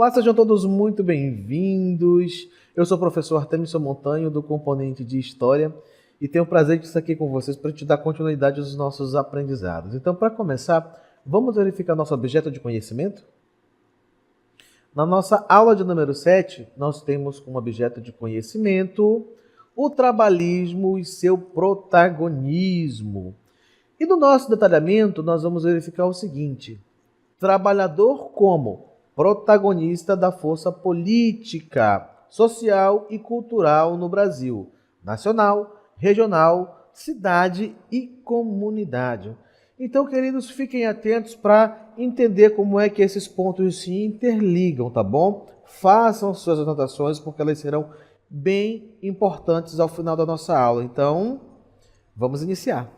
Olá, sejam todos muito bem-vindos. Eu sou o professor Artemison Montanho, do componente de História, e tenho o prazer de estar aqui com vocês para te dar continuidade aos nossos aprendizados. Então, para começar, vamos verificar nosso objeto de conhecimento? Na nossa aula de número 7, nós temos como objeto de conhecimento o trabalhismo e seu protagonismo. E no nosso detalhamento, nós vamos verificar o seguinte: trabalhador como protagonista da força política, social e cultural no Brasil, nacional, regional, cidade e comunidade. Então, queridos, fiquem atentos para entender como é que esses pontos se interligam, tá bom? Façam suas anotações, porque elas serão bem importantes ao final da nossa aula. Então, vamos iniciar.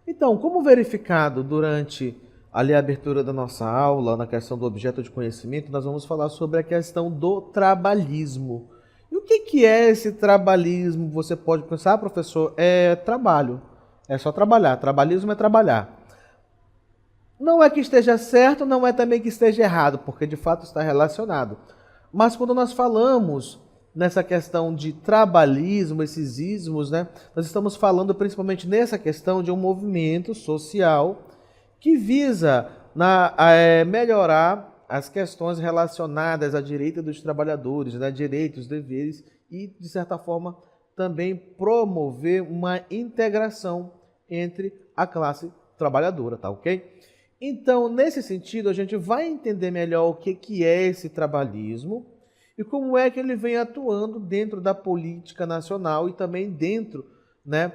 Então, como verificado durante ali a abertura da nossa aula, na questão do objeto de conhecimento, nós vamos falar sobre a questão do trabalhismo. E o que é esse trabalhismo? Você pode pensar, professor, é trabalho, é só trabalhar. Trabalhismo é trabalhar. Não é que esteja certo, não é também que esteja errado, porque de fato está relacionado. Mas quando nós falamos nessa questão de trabalhismo, esses ismos, né, nós estamos falando principalmente nessa questão de um movimento social que visa melhorar as questões relacionadas à direito dos trabalhadores, né, direitos, deveres e, de certa forma, também promover uma integração entre a classe trabalhadora, tá ok? Então, nesse sentido, a gente vai entender melhor o que é esse trabalhismo e como é que ele vem atuando dentro da política nacional e também dentro, né,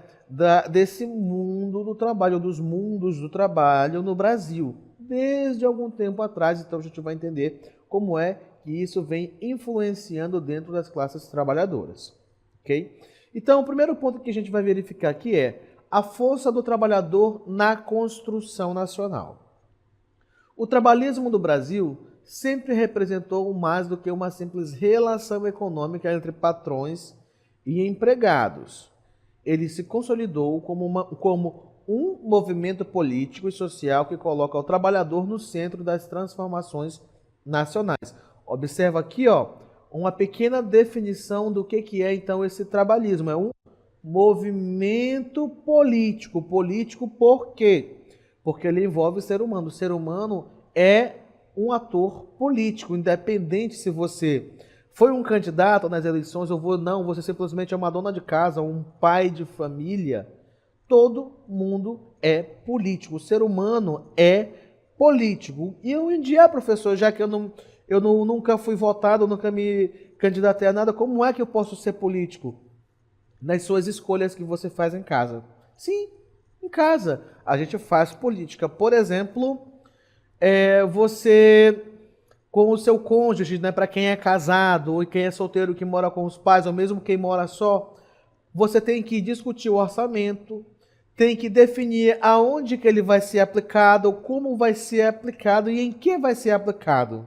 desse mundo do trabalho, dos mundos do trabalho no Brasil, desde algum tempo atrás. Então, a gente vai entender como é que isso vem influenciando dentro das classes trabalhadoras, ok? Então, o primeiro ponto que a gente vai verificar aqui é a força do trabalhador na construção nacional. O trabalhismo do Brasil sempre representou mais do que uma simples relação econômica entre patrões e empregados. Ele se consolidou como um movimento político e social que coloca o trabalhador no centro das transformações nacionais. Observa aqui, uma pequena definição do que é então esse trabalhismo. É um movimento político. Político por quê? Porque ele envolve o ser humano. O ser humano é um ator político, independente se você foi um candidato nas eleições ou não, você simplesmente é uma dona de casa, um pai de família. Todo mundo é político. O ser humano é político. E hoje em dia, professor, já que eu nunca fui votado, nunca me candidatei a nada, como é que eu posso ser político? Nas suas escolhas que você faz em casa. Sim, em casa a gente faz política. Por exemplo, você com o seu cônjuge, né, para quem é casado ou quem é solteiro que mora com os pais, ou mesmo quem mora só, você tem que discutir o orçamento, tem que definir aonde que ele vai ser aplicado, como vai ser aplicado e em que vai ser aplicado,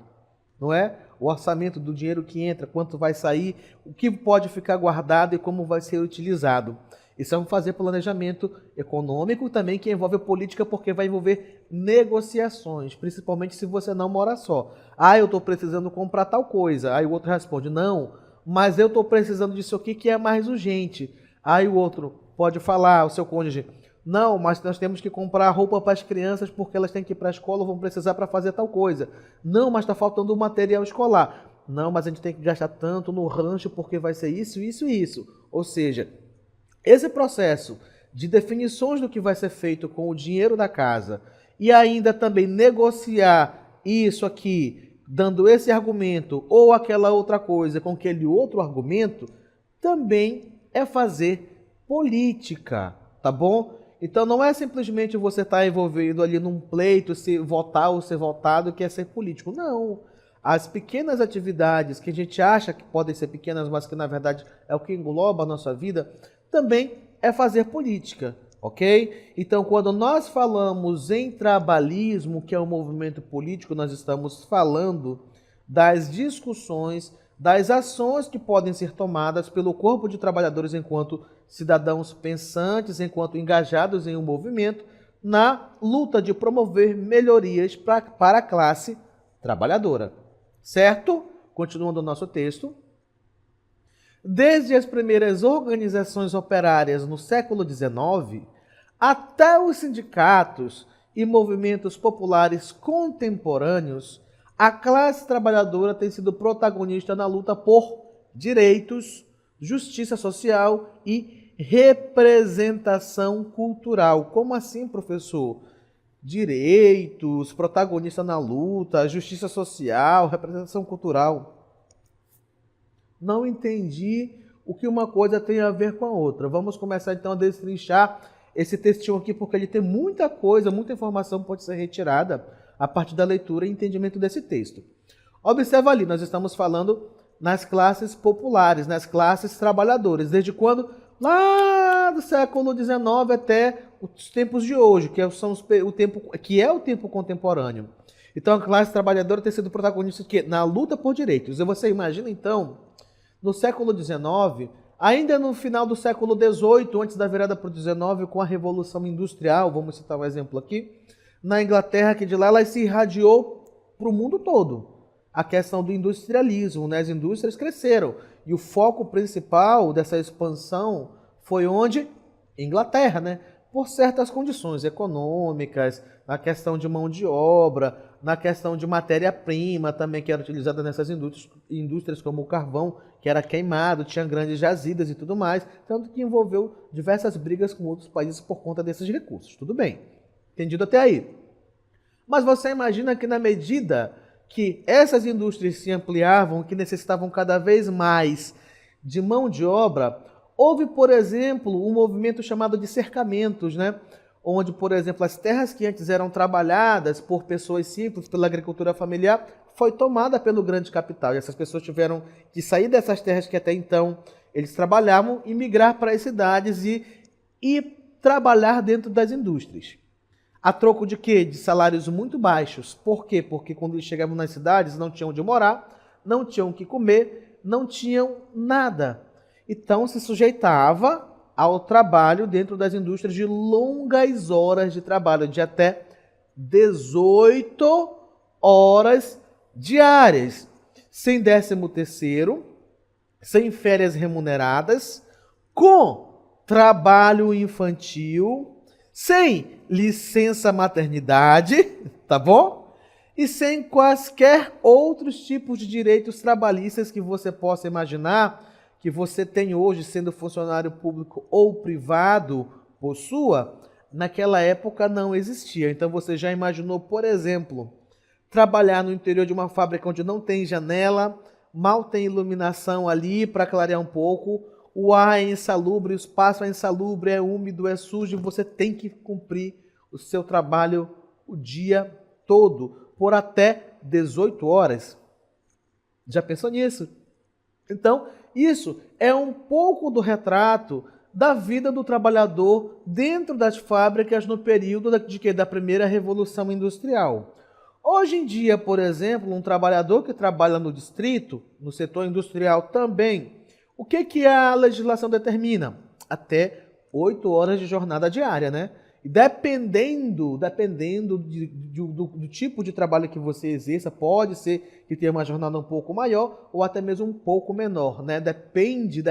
não é? O orçamento do dinheiro que entra, quanto vai sair, o que pode ficar guardado e como vai ser utilizado. Isso é um fazer planejamento econômico também que envolve política, porque vai envolver negociações, principalmente se você não mora só. Ah, eu estou precisando comprar tal coisa. Aí o outro responde, não, mas eu estou precisando disso aqui que é mais urgente. Aí o outro pode falar, o seu cônjuge, não, mas nós temos que comprar roupa para as crianças porque elas têm que ir para a escola ou vão precisar para fazer tal coisa. Não, mas está faltando o material escolar. Não, mas a gente tem que gastar tanto no rancho porque vai ser isso, isso e isso. Ou seja, esse processo de definições do que vai ser feito com o dinheiro da casa e ainda também negociar isso aqui, dando esse argumento ou aquela outra coisa com aquele outro argumento, também é fazer política, tá bom? Então não é simplesmente você estar envolvido ali num pleito, se votar ou ser votado, que é ser político. Não. As pequenas atividades que a gente acha que podem ser pequenas, mas que na verdade é o que engloba a nossa vida, também é fazer política, ok? Então, quando nós falamos em trabalhismo, que é um movimento político, nós estamos falando das discussões, das ações que podem ser tomadas pelo corpo de trabalhadores enquanto cidadãos pensantes, enquanto engajados em um movimento, na luta de promover melhorias para a classe trabalhadora. Certo? Continuando o nosso texto. Desde as primeiras organizações operárias no século XIX, até os sindicatos e movimentos populares contemporâneos, a classe trabalhadora tem sido protagonista na luta por direitos, justiça social e representação cultural. Como assim, professor? Direitos, protagonista na luta, justiça social, representação cultural. Não entendi o que uma coisa tem a ver com a outra. Vamos começar então a destrinchar esse textinho aqui, porque ele tem muita coisa, muita informação que pode ser retirada a partir da leitura e entendimento desse texto. Observa ali, nós estamos falando nas classes populares, nas classes trabalhadoras. Desde quando? Lá do século XIX até os tempos de hoje, que é o tempo contemporâneo. Então a classe trabalhadora tem sido protagonista na luta por direitos. E você imagina então, no século XIX, ainda no final do século XVIII, antes da virada para o XIX, com a Revolução Industrial, vamos citar um exemplo aqui, na Inglaterra, que de lá ela se irradiou para o mundo todo. A questão do industrialismo, né? As indústrias cresceram. E o foco principal dessa expansão foi onde? Inglaterra, né? Por certas condições econômicas, na questão de mão de obra, na questão de matéria-prima também, que era utilizada nessas indústrias como o carvão, que era queimado, tinha grandes jazidas e tudo mais, tanto que envolveu diversas brigas com outros países por conta desses recursos. Tudo bem, entendido até aí. Mas você imagina que na medida que essas indústrias se ampliavam, que necessitavam cada vez mais de mão de obra, houve, por exemplo, um movimento chamado de cercamentos, né? Onde, por exemplo, as terras que antes eram trabalhadas por pessoas simples, pela agricultura familiar, foi tomada pelo grande capital. E essas pessoas tiveram que sair dessas terras que até então eles trabalhavam e migrar para as cidades e trabalhar dentro das indústrias. A troco de quê? De salários muito baixos. Por quê? Porque quando eles chegavam nas cidades não tinham onde morar, não tinham o que comer, não tinham nada. Então se sujeitava ao trabalho dentro das indústrias de longas horas de trabalho, de até 18 horas diárias, sem 13º, sem férias remuneradas, com trabalho infantil, sem licença maternidade, tá bom? E sem quaisquer outros tipos de direitos trabalhistas que você possa imaginar que você tem hoje, sendo funcionário público ou privado, possua, naquela época não existia. Então você já imaginou, por exemplo, trabalhar no interior de uma fábrica onde não tem janela, mal tem iluminação ali para clarear um pouco, o ar é insalubre, o espaço é insalubre, é úmido, é sujo, e você tem que cumprir o seu trabalho o dia todo, por até 18 horas. Já pensou nisso? Então, isso é um pouco do retrato da vida do trabalhador dentro das fábricas no período da primeira Revolução Industrial. Hoje em dia, por exemplo, um trabalhador que trabalha no distrito, no setor industrial também, o que a legislação determina? Até 8 horas de jornada diária, né? E dependendo do tipo de trabalho que você exerça, pode ser que tenha uma jornada um pouco maior ou até mesmo um pouco menor, né? Depende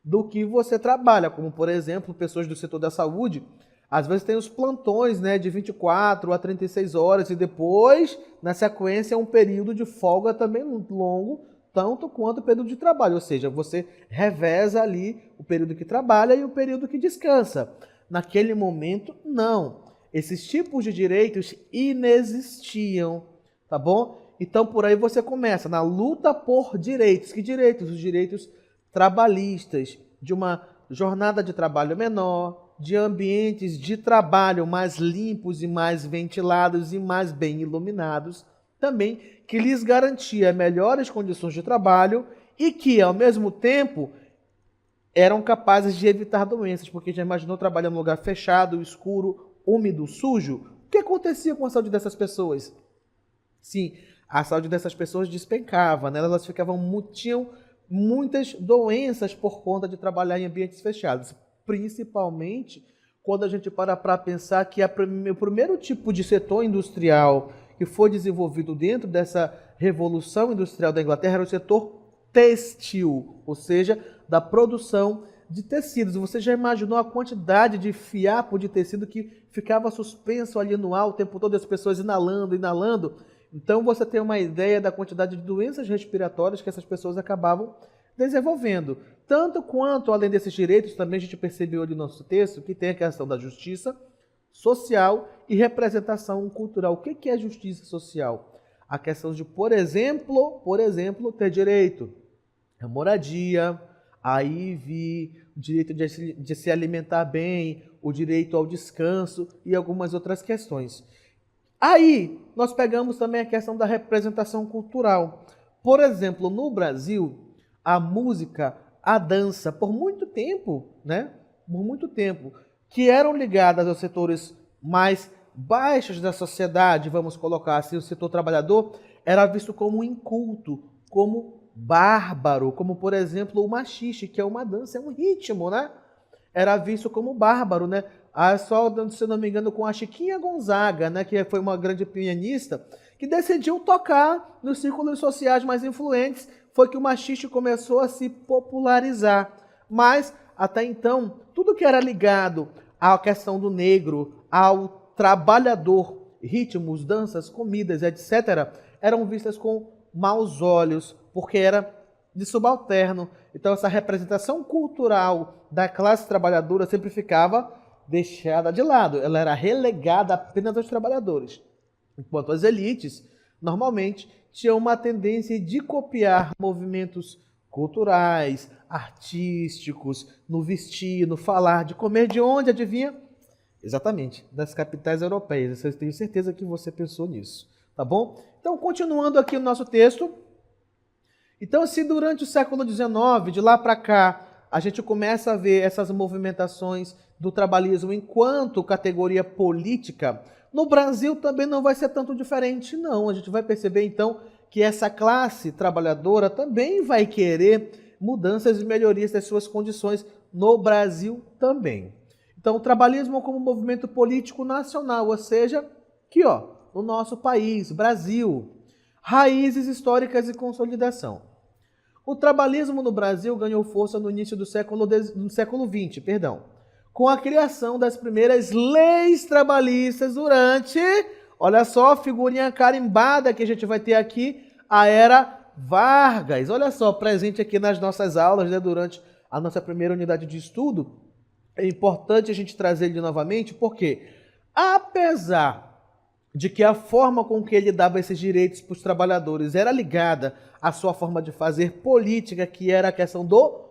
do que você trabalha, como por exemplo, pessoas do setor da saúde, às vezes tem os plantões, né, de 24 a 36 horas e depois, na sequência, um período de folga também longo, tanto quanto o período de trabalho, ou seja, você reveza ali o período que trabalha e o período que descansa. Naquele momento, não. Esses tipos de direitos inexistiam, tá bom? Então, por aí você começa na luta por direitos. Que direitos? Os direitos trabalhistas, de uma jornada de trabalho menor, de ambientes de trabalho mais limpos e mais ventilados e mais bem iluminados, também que lhes garantia melhores condições de trabalho e que, ao mesmo tempo, eram capazes de evitar doenças, porque já imaginou trabalhar num lugar fechado, escuro, úmido, sujo? O que acontecia com a saúde dessas pessoas? Sim, a saúde dessas pessoas despencava, né? Elas tinham muitas doenças por conta de trabalhar em ambientes fechados, principalmente quando a gente para pensar que o primeiro tipo de setor industrial que foi desenvolvido dentro dessa Revolução Industrial da Inglaterra era o setor têxtil, ou seja, da produção de tecidos. Você já imaginou a quantidade de fiapo de tecido que ficava suspenso ali no ar o tempo todo, as pessoas inalando, inalando? Então você tem uma ideia da quantidade de doenças respiratórias que essas pessoas acabavam desenvolvendo. Tanto quanto, além desses direitos, também a gente percebeu ali no nosso texto que tem a questão da justiça social e representação cultural. O que é justiça social? A questão de, por exemplo, ter direito à moradia, a IV, o direito de se alimentar bem, o direito ao descanso e algumas outras questões. Aí, nós pegamos também a questão da representação cultural. Por exemplo, no Brasil, a música, a dança, por muito tempo, que eram ligadas aos setores mais baixos da sociedade, vamos colocar assim, o setor trabalhador, era visto como inculto, como bárbaro, como, por exemplo, o machixe, que é uma dança, é um ritmo, né? Era visto como bárbaro, né? Só, se não me engano, com a Chiquinha Gonzaga, né, que foi uma grande pianista, que decidiu tocar nos círculos sociais mais influentes, foi que o machixe começou a se popularizar. Mas, até então, tudo que era ligado à questão do negro, ao trabalhador, ritmos, danças, comidas, etc., eram vistas com maus olhos, porque era de subalterno. Então, essa representação cultural da classe trabalhadora sempre ficava deixada de lado. Ela era relegada apenas aos trabalhadores. Enquanto as elites, normalmente, tinham uma tendência de copiar movimentos culturais, artísticos, no vestir, no falar, de comer, de onde, adivinha? Exatamente, das capitais europeias. Eu tenho certeza que você pensou nisso, tá bom? Então, continuando aqui o nosso texto. Então, se durante o século XIX, de lá para cá, a gente começa a ver essas movimentações do trabalhismo enquanto categoria política, no Brasil também não vai ser tanto diferente, não. A gente vai perceber, então, que essa classe trabalhadora também vai querer mudanças e melhorias das suas condições no Brasil também. Então, o trabalhismo como movimento político nacional, ou seja, aqui, ó, no nosso país, Brasil, raízes históricas e consolidação. O trabalhismo no Brasil ganhou força no início do século XX, com a criação das primeiras leis trabalhistas durante, olha só, a figurinha carimbada que a gente vai ter aqui, a Era Vargas. Olha só, presente aqui nas nossas aulas, né, durante a nossa primeira unidade de estudo. É importante a gente trazer ele novamente, porque apesar de que a forma com que ele dava esses direitos para os trabalhadores era ligada à sua forma de fazer política, que era a questão do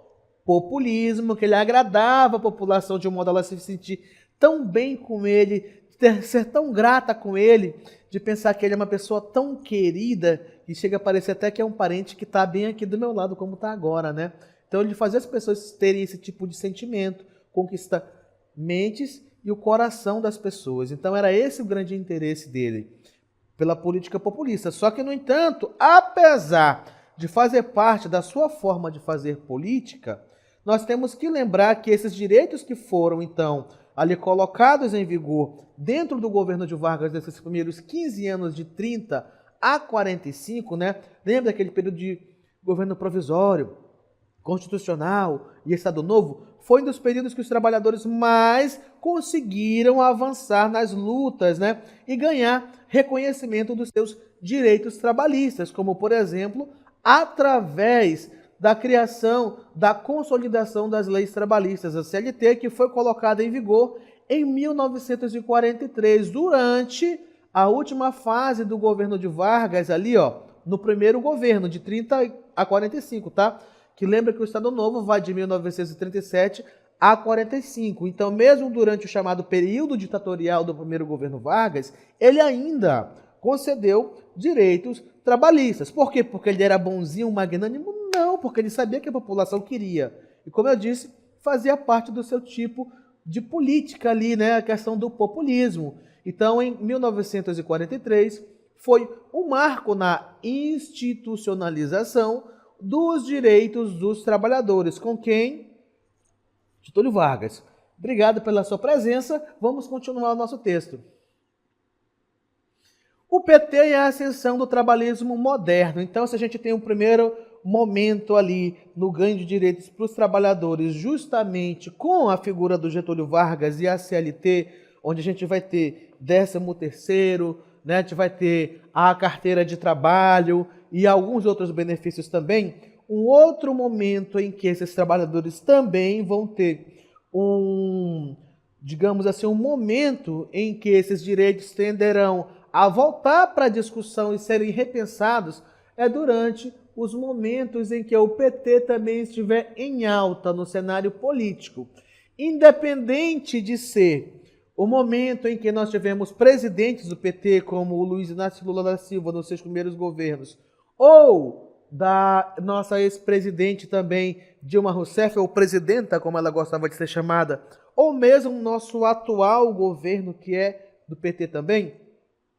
populismo, que ele agradava a população de um modo a ela se sentir tão bem com ele, ser tão grata com ele, de pensar que ele é uma pessoa tão querida, que chega a parecer até que é um parente que está bem aqui do meu lado, como está agora, né? Então ele fazia as pessoas terem esse tipo de sentimento, conquista mentes e o coração das pessoas. Então era esse o grande interesse dele, pela política populista. Só que, no entanto, apesar de fazer parte da sua forma de fazer política, nós temos que lembrar que esses direitos que foram, então, ali colocados em vigor dentro do governo de Vargas, nesses primeiros 15 anos de 30 a 45, né? Lembra daquele período de governo provisório, constitucional e Estado Novo? Foi um dos períodos que os trabalhadores mais conseguiram avançar nas lutas, né? E ganhar reconhecimento dos seus direitos trabalhistas, como, por exemplo, através da criação, da consolidação das leis trabalhistas, a CLT, que foi colocada em vigor em 1943, durante a última fase do governo de Vargas, ali, ó, no primeiro governo, de 30 a 45, tá? Que lembra que o Estado Novo vai de 1937 a 45. Então, mesmo durante o chamado período ditatorial do primeiro governo Vargas, ele ainda concedeu direitos trabalhistas. Por quê? Porque ele era bonzinho, magnânimo? Não, porque ele sabia que a população queria. E, como eu disse, fazia parte do seu tipo de política ali, né? A questão do populismo. Então, em 1943, foi um marco na institucionalização dos direitos dos trabalhadores. Com quem? Getúlio Vargas. Obrigado pela sua presença. Vamos continuar o nosso texto. O PT e a ascensão do trabalhismo moderno. Então, se a gente tem um primeiro momento ali no ganho de direitos para os trabalhadores, justamente com a figura do Getúlio Vargas e a CLT, onde a gente vai ter 13º, né? A gente vai ter a carteira de trabalho e alguns outros benefícios também. Um outro momento em que esses trabalhadores também vão ter digamos assim, um momento em que esses direitos tenderão a voltar para a discussão e serem repensados é durante os momentos em que o PT também estiver em alta no cenário político. Independente de ser o momento em que nós tivemos presidentes do PT, como o Luiz Inácio Lula da Silva nos seus primeiros governos, ou da nossa ex-presidente também, Dilma Rousseff, ou presidenta, como ela gostava de ser chamada, ou mesmo o nosso atual governo, que é do PT também,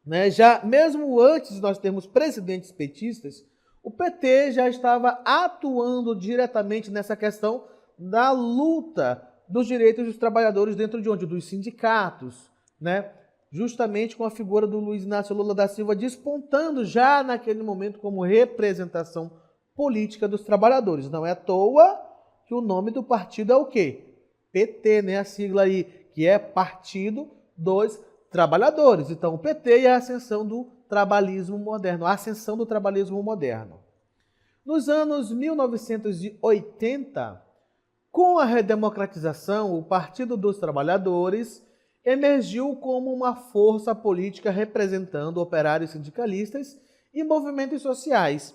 né? Já mesmo antes de nós termos presidentes petistas, o PT já estava atuando diretamente nessa questão da luta dos direitos dos trabalhadores dentro de onde? Dos sindicatos, né? Justamente com a figura do Luiz Inácio Lula da Silva despontando já naquele momento como representação política dos trabalhadores. Não é à toa que o nome do partido é o quê? PT, né? A sigla aí, que é Partido dos Trabalhadores. Então, o PT e a ascensão do trabalhismo moderno, a ascensão do trabalhismo moderno. Nos anos 1980, com a redemocratização, o Partido dos Trabalhadores emergiu como uma força política representando operários sindicalistas e movimentos sociais.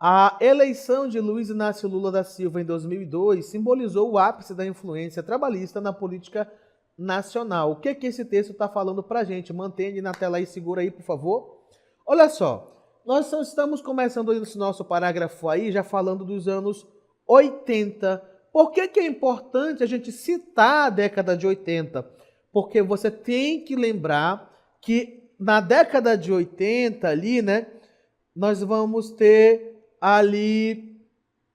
A eleição de Luiz Inácio Lula da Silva em 2002 simbolizou o ápice da influência trabalhista na política nacional. O que esse texto está falando para a gente? Mantenha na tela aí, segura aí, por favor. Olha só, nós estamos começando esse nosso parágrafo aí, já falando dos anos 80. Por que é importante a gente citar a década de 80? Porque você tem que lembrar que na década de 80 ali, né, nós vamos ter ali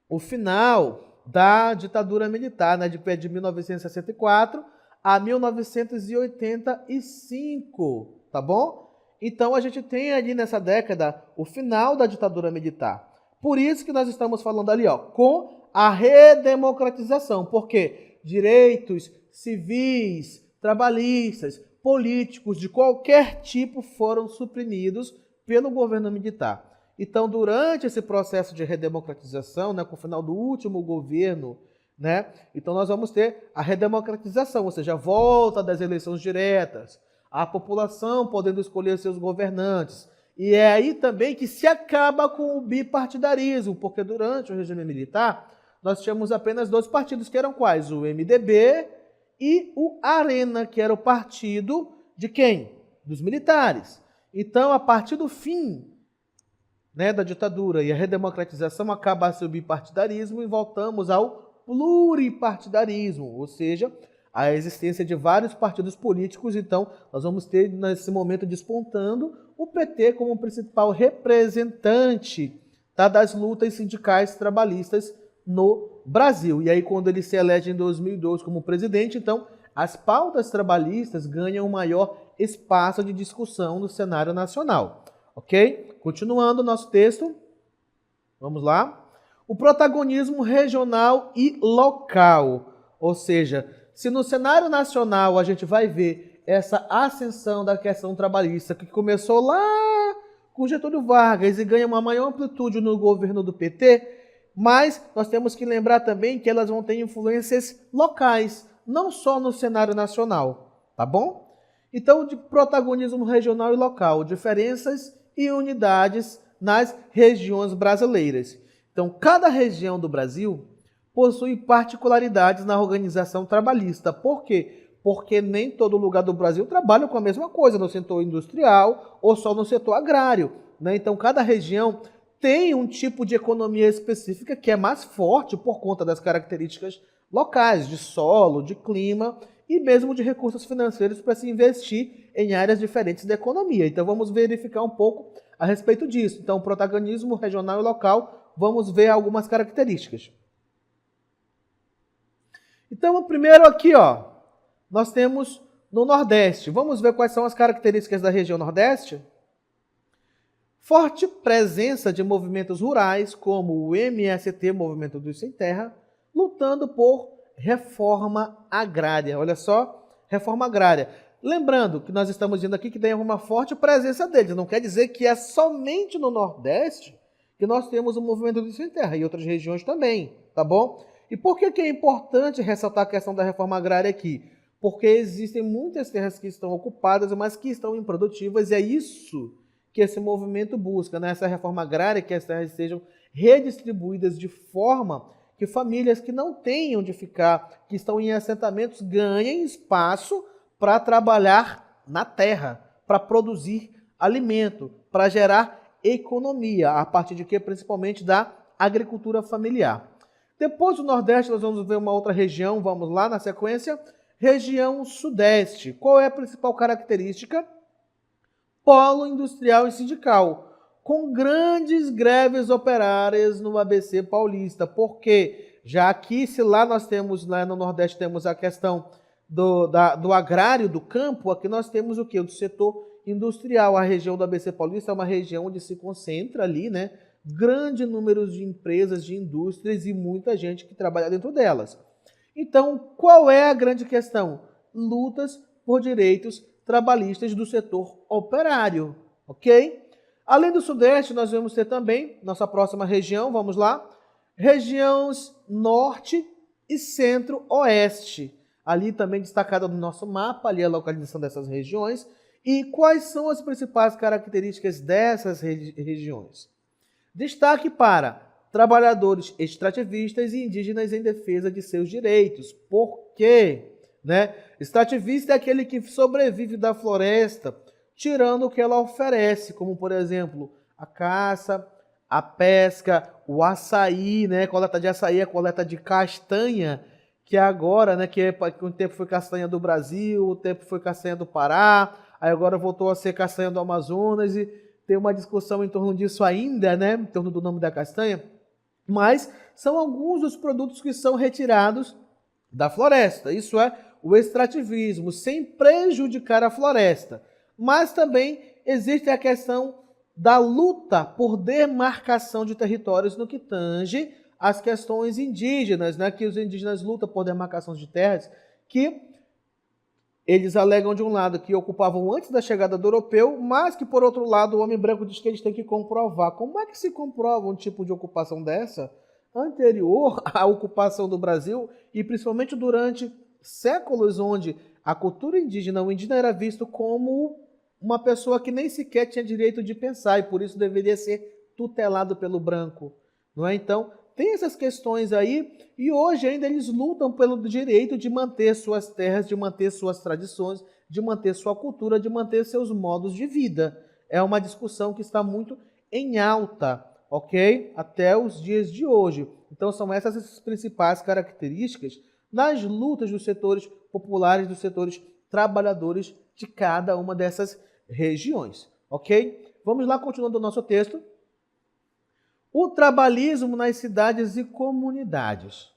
o final da ditadura militar, né, de 1964 a 1985, tá bom? Então a gente tem ali nessa década o final da ditadura militar. Por isso que nós estamos falando ali, ó, com a redemocratização, porque direitos civis, trabalhistas, políticos de qualquer tipo foram suprimidos pelo governo militar. Então, durante esse processo de redemocratização, né, com o final do último governo, né, então nós vamos ter a redemocratização, ou seja, a volta das eleições diretas, a população podendo escolher seus governantes. E é aí também que se acaba com o bipartidarismo, porque durante o regime militar nós tínhamos apenas dois partidos, que eram quais? O MDB e o Arena, que era o partido de quem? Dos militares. Então, a partir do fim, né, da ditadura e a redemocratização, acaba-se o bipartidarismo e voltamos ao pluripartidarismo, ou seja, a existência de vários partidos políticos. Então, nós vamos ter, nesse momento, despontando o PT como principal representante, tá, das lutas sindicais trabalhistas no Brasil. E aí, quando ele se elege em 2002 como presidente, então, as pautas trabalhistas ganham um maior espaço de discussão no cenário nacional. Ok? Continuando o nosso texto, vamos lá. O protagonismo regional e local, ou seja, se no cenário nacional a gente vai ver essa ascensão da questão trabalhista que começou lá com Getúlio Vargas e ganha uma maior amplitude no governo do PT, mas nós temos que lembrar também que elas vão ter influências locais, não só no cenário nacional, tá bom? Então, de protagonismo regional e local, diferenças e unidades nas regiões brasileiras. Então, cada região do Brasil possui particularidades na organização trabalhista. Por quê? Porque nem todo lugar do Brasil trabalha com a mesma coisa, no setor industrial ou só no setor agrário, né? Então, cada região tem um tipo de economia específica que é mais forte por conta das características locais, de solo, de clima e mesmo de recursos financeiros para se investir em áreas diferentes da economia. Então, vamos verificar um pouco a respeito disso. Então, protagonismo regional e local, vamos ver algumas características. Então, primeiro aqui, ó, nós temos no Nordeste. Vamos ver quais são as características da região Nordeste? Forte presença de movimentos rurais, como o MST, Movimento dos Sem Terra, lutando por reforma agrária. Olha só, reforma agrária. Lembrando que nós estamos dizendo aqui que tem uma forte presença deles. Não quer dizer que é somente no Nordeste que nós temos o movimento dos sem terra, e outras regiões também, tá bom? E por que é importante ressaltar a questão da reforma agrária aqui? Porque existem muitas terras que estão ocupadas, mas que estão improdutivas, e é isso que esse movimento busca, né? Essa reforma agrária, que as terras sejam redistribuídas de forma que famílias que não têm onde ficar, que estão em assentamentos, ganhem espaço para trabalhar na terra, para produzir alimento, para gerar economia, a partir de quê? Principalmente da agricultura familiar. Depois do Nordeste, nós vamos ver uma outra região, vamos lá na sequência, região Sudeste. Qual é a principal característica? Polo industrial e sindical, com grandes greves operárias no ABC paulista. Por quê? Já aqui, se lá nós temos, lá no Nordeste, temos a questão do agrário, do campo, aqui nós temos o quê? O setor industrial. A região do ABC paulista é uma região onde se concentra ali, né, grande número de empresas, de indústrias e muita gente que trabalha dentro delas. Então, qual é a grande questão? Lutas por direitos trabalhistas do setor operário, ok? Além do Sudeste, nós vamos ter também, nossa próxima região, vamos lá, regiões Norte e Centro-Oeste. Ali também destacada no nosso mapa, ali a localização dessas regiões. E quais são as principais características dessas regiões? Destaque para trabalhadores extrativistas e indígenas em defesa de seus direitos. Por quê? Né? Extrativista é aquele que sobrevive da floresta, tirando o que ela oferece, como, por exemplo, a caça, a pesca, o açaí, né? Coleta de açaí, a coleta de castanha, que é agora, né? Que um tempo foi castanha do Brasil, o tempo foi castanha do Pará, aí agora voltou a ser castanha do Amazonas, e tem uma discussão em torno disso ainda, né? Em torno do nome da castanha. Mas são alguns dos produtos que são retirados da floresta. Isso é o extrativismo, sem prejudicar a floresta. Mas também existe a questão da luta por demarcação de territórios no que tange às questões indígenas, né? Que os indígenas lutam por demarcação de terras que eles alegam, de um lado, que ocupavam antes da chegada do europeu, mas que, por outro lado, o homem branco diz que eles têm que comprovar. Como é que se comprova um tipo de ocupação dessa anterior à ocupação do Brasil e principalmente durante séculos onde a cultura indígena, o indígena era visto como uma pessoa que nem sequer tinha direito de pensar e por isso deveria ser tutelado pelo branco, não é? Então, tem essas questões aí e hoje ainda eles lutam pelo direito de manter suas terras, de manter suas tradições, de manter sua cultura, de manter seus modos de vida. É uma discussão que está muito em alta, ok? Até os dias de hoje. Então são essas as principais características nas lutas dos setores populares, dos setores trabalhadores de cada uma dessas regiões, ok? Vamos lá, continuando o nosso texto. O trabalhismo nas cidades e comunidades.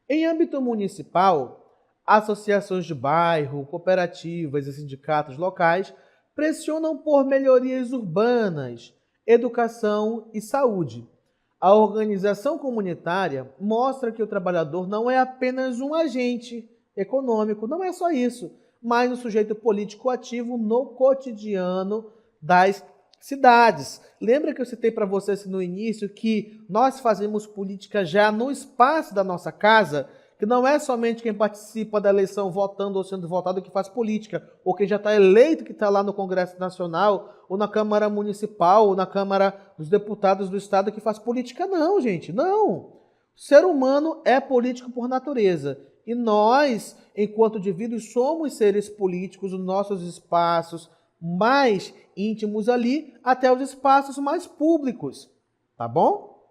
Em âmbito municipal, associações de bairro, cooperativas e sindicatos locais pressionam por melhorias urbanas, educação e saúde. A organização comunitária mostra que o trabalhador não é apenas um agente econômico, não é só isso, mas um sujeito político ativo no cotidiano das cidades. Lembra que eu citei para vocês no início que nós fazemos política já no espaço da nossa casa? Que não é somente quem participa da eleição votando ou sendo votado que faz política, ou quem já está eleito que está lá no Congresso Nacional, ou na Câmara Municipal, ou na Câmara dos Deputados do Estado que faz política. Não, gente, não. O ser humano é político por natureza. E nós, enquanto indivíduos, somos seres políticos nos nossos espaços mais íntimos ali, até os espaços mais públicos. Tá bom?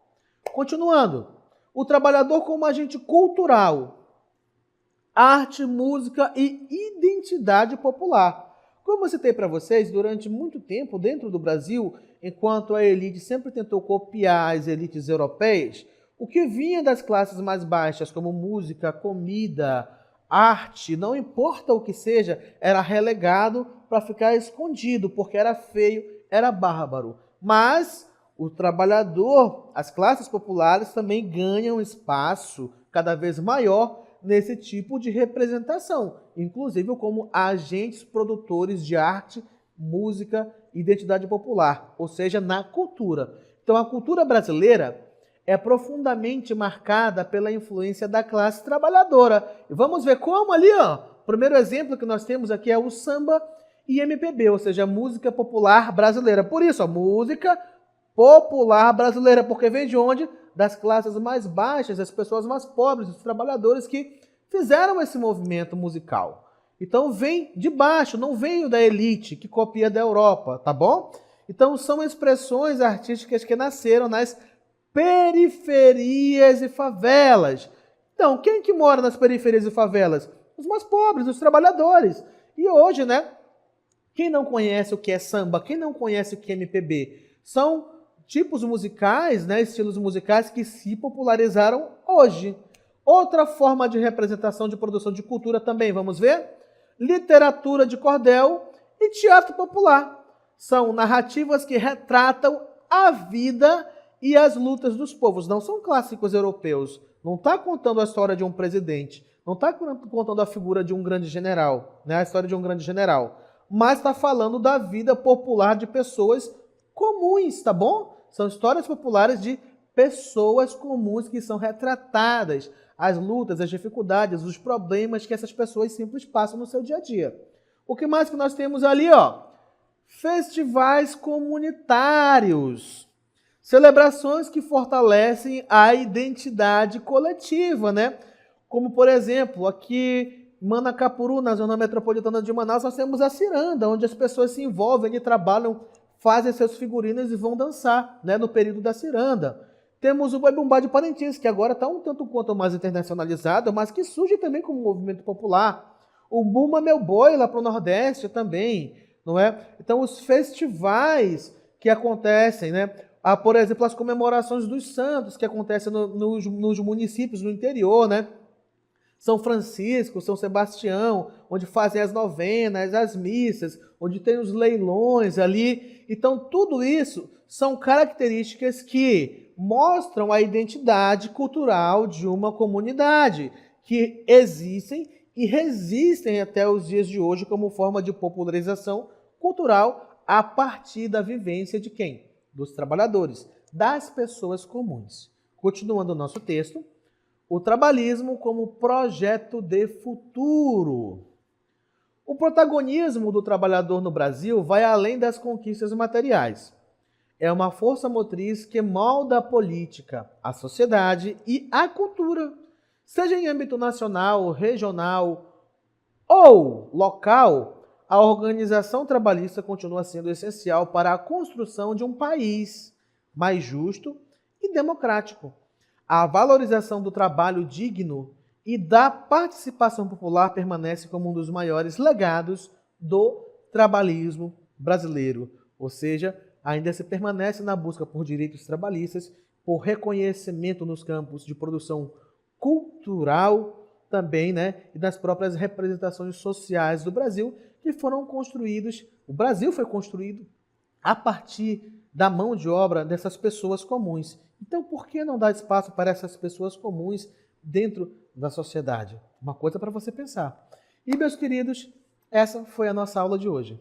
Continuando. O trabalhador como agente cultural, arte, música e identidade popular. Como eu citei para vocês, durante muito tempo, dentro do Brasil, enquanto a elite sempre tentou copiar as elites europeias, o que vinha das classes mais baixas, como música, comida, arte, não importa o que seja, era relegado para ficar escondido, porque era feio, era bárbaro. Mas o trabalhador, as classes populares também ganham espaço cada vez maior nesse tipo de representação, inclusive como agentes produtores de arte, música e identidade popular, ou seja, na cultura. Então a cultura brasileira é profundamente marcada pela influência da classe trabalhadora. E vamos ver como ali, ó. O primeiro exemplo que nós temos aqui é o samba e MPB, ou seja, a música popular brasileira. Por isso, a música popular brasileira, porque vem de onde? Das classes mais baixas, das pessoas mais pobres, dos trabalhadores que fizeram esse movimento musical. Então vem de baixo, não veio da elite que copia da Europa, tá bom? Então são expressões artísticas que nasceram nas periferias e favelas. Então, quem que mora nas periferias e favelas? Os mais pobres, os trabalhadores. E hoje, né? Quem não conhece o que é samba, quem não conhece o que é MPB, são tipos musicais, né, estilos musicais que se popularizaram hoje. Outra forma de representação de produção de cultura também, vamos ver? Literatura de cordel e teatro popular. São narrativas que retratam a vida e as lutas dos povos. Não são clássicos europeus. Não está contando a história de um presidente. Não está contando a figura de um grande general, né, a história de um grande general. Mas está falando da vida popular de pessoas comuns, tá bom? São histórias populares de pessoas comuns que são retratadas, as lutas, as dificuldades, os problemas que essas pessoas simples passam no seu dia a dia. O que mais que nós temos ali, ó? Festivais comunitários. Celebrações que fortalecem a identidade coletiva, né? Como, por exemplo, aqui em Manacapuru, na zona metropolitana de Manaus, nós temos a ciranda, onde as pessoas se envolvem e trabalham, fazem seus figurinos e vão dançar, né, no período da ciranda. Temos o Boi Bumbá de Parintins, que agora está um tanto quanto mais internacionalizado, mas que surge também como um movimento popular. O Bumba Meu Boi, lá para o Nordeste também, não é? Então, os festivais que acontecem, né? Por exemplo, as comemorações dos santos que acontecem nos municípios no interior, né? São Francisco, São Sebastião, onde fazem as novenas, as missas, onde tem os leilões ali. Então, tudo isso são características que mostram a identidade cultural de uma comunidade, que existem e resistem até os dias de hoje como forma de popularização cultural a partir da vivência de quem? Dos trabalhadores, das pessoas comuns. Continuando o nosso texto, o trabalhismo como projeto de futuro. O protagonismo do trabalhador no Brasil vai além das conquistas materiais. É uma força motriz que molda a política, a sociedade e a cultura, seja em âmbito nacional, regional ou local. A organização trabalhista continua sendo essencial para a construção de um país mais justo e democrático. A valorização do trabalho digno e da participação popular permanece como um dos maiores legados do trabalhismo brasileiro. Ou seja, ainda se permanece na busca por direitos trabalhistas, por reconhecimento nos campos de produção cultural também, né, e das próprias representações sociais do Brasil, que foram construídos, o Brasil foi construído a partir da mão de obra dessas pessoas comuns. Então, por que não dar espaço para essas pessoas comuns dentro da sociedade? Uma coisa para você pensar. E, meus queridos, essa foi a nossa aula de hoje.